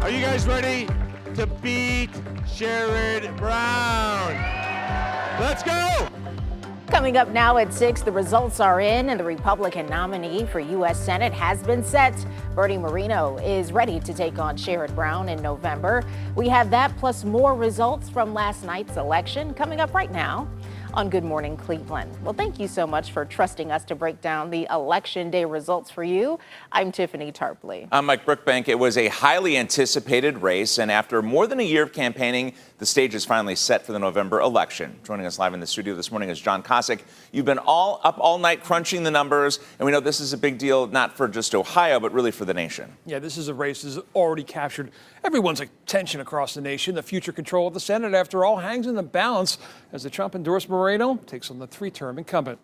Are you guys ready to beat Sherrod Brown? Let's go! Coming up now at 6, the results are in and the Republican nominee for U.S. Senate has been set. Bernie Moreno is ready to take on Sherrod Brown in November. We have that plus more results from last night's election coming up right now on Good Morning Cleveland. Well, thank you so much for trusting us to break down the Election Day results for you. I'm Tiffany Tarpley. I'm Mike Brookbank. It was a highly anticipated race, and after more than a year of campaigning, the stage is finally set for the November election. Joining us live in the studio this morning is John Kosick. You've been up all night crunching the numbers, and we know this is a big deal, not for just Ohio, but really for the nation. Yeah, this is a race that's already captured everyone's attention across the nation. The future control of the Senate, after all, hangs in the balance as the Trump-endorsed Moreno takes on the three-term incumbent.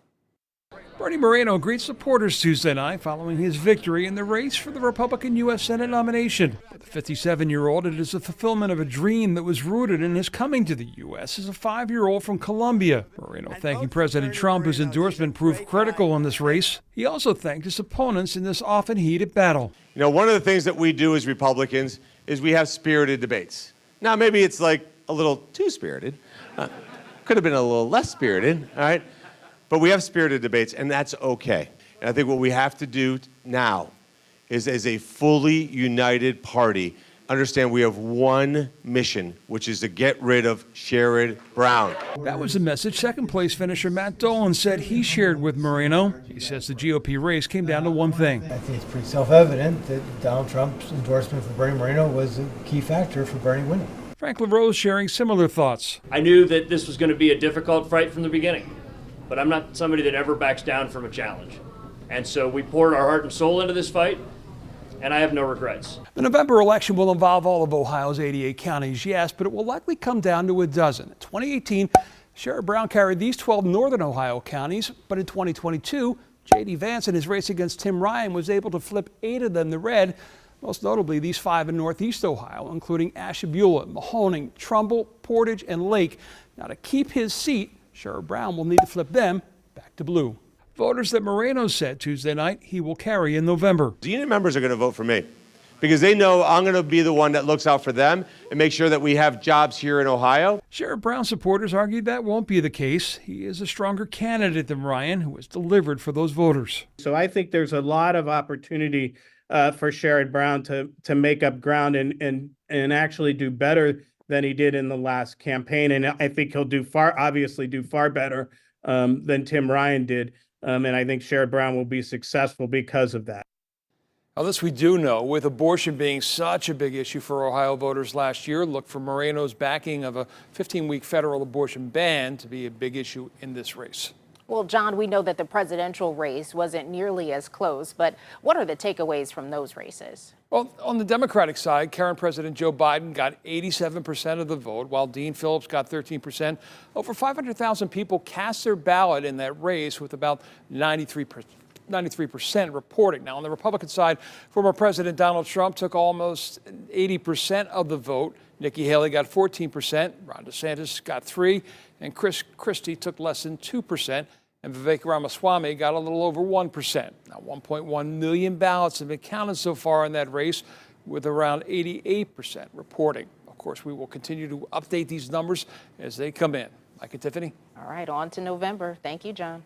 Bernie Moreno greets supporters Tuesday night following his victory in the race for the Republican U.S. Senate nomination. For the 57-year-old, it is a fulfillment of a dream that was rooted in his coming to the U.S. as a 5-year-old from Colombia. Moreno thanking President Trump, whose endorsement proved critical in this race. He also thanked his opponents in this often heated battle. You know, one of the things that we do as Republicans is we have spirited debates. Now, maybe it's like a little too spirited. Could have been a little less spirited, all right? But we have spirited debates, and that's okay. And I think what we have to do now is, as a fully united party, understand we have one mission, which is to get rid of Sherrod Brown. That was the message second-place finisher Matt Dolan said he shared with Moreno. He says the GOP race came down to one thing. I think it's pretty self-evident that Donald Trump's endorsement for Bernie Moreno was a key factor for Bernie winning. Frank LaRose sharing similar thoughts. I knew that this was going to be a difficult fight from the beginning, but I'm not somebody that ever backs down from a challenge. And so we poured our heart and soul into this fight, and I have no regrets. The November election will involve all of Ohio's 88 counties, yes, but it will likely come down to a dozen. In 2018, Sherrod Brown carried these 12 northern Ohio counties, but in 2022, J.D. Vance in his race against Tim Ryan was able to flip 8 of them to red, most notably these 5 in northeast Ohio, including Ashtabula, Mahoning, Trumbull, Portage, and Lake. Now, to keep his seat, Sherrod Brown will need to flip them back to blue. Voters that Moreno said Tuesday night he will carry in November. The union members are going to vote for me because they know I'm going to be the one that looks out for them and make sure that we have jobs here in Ohio. Sherrod Brown supporters argued that won't be the case. He is a stronger candidate than Ryan, who has delivered for those voters. So I think there's a lot of opportunity for Sherrod Brown to make up ground and actually do better than he did in the last campaign. And I think he'll obviously do far better than Tim Ryan did. And I think Sherrod Brown will be successful because of that. Now, this we do know, with abortion being such a big issue for Ohio voters last year, look for Moreno's backing of a 15-week federal abortion ban to be a big issue in this race. Well, John, we know that the presidential race wasn't nearly as close, but what are the takeaways from those races? Well, on the Democratic side, current President Joe Biden got 87% of the vote, while Dean Phillips got 13%. Over 500,000 people cast their ballot in that race, with about 93% reporting. Now, on the Republican side, former President Donald Trump took almost 80% of the vote. Nikki Haley got 14%, Ron DeSantis got 3%, and Chris Christie took less than 2%, and Vivek Ramaswamy got a little over 1%. Now, 1.1 million ballots have been counted so far in that race, with around 88% reporting. Of course, we will continue to update these numbers as they come in. Mike and Tiffany. All right, on to November. Thank you, John.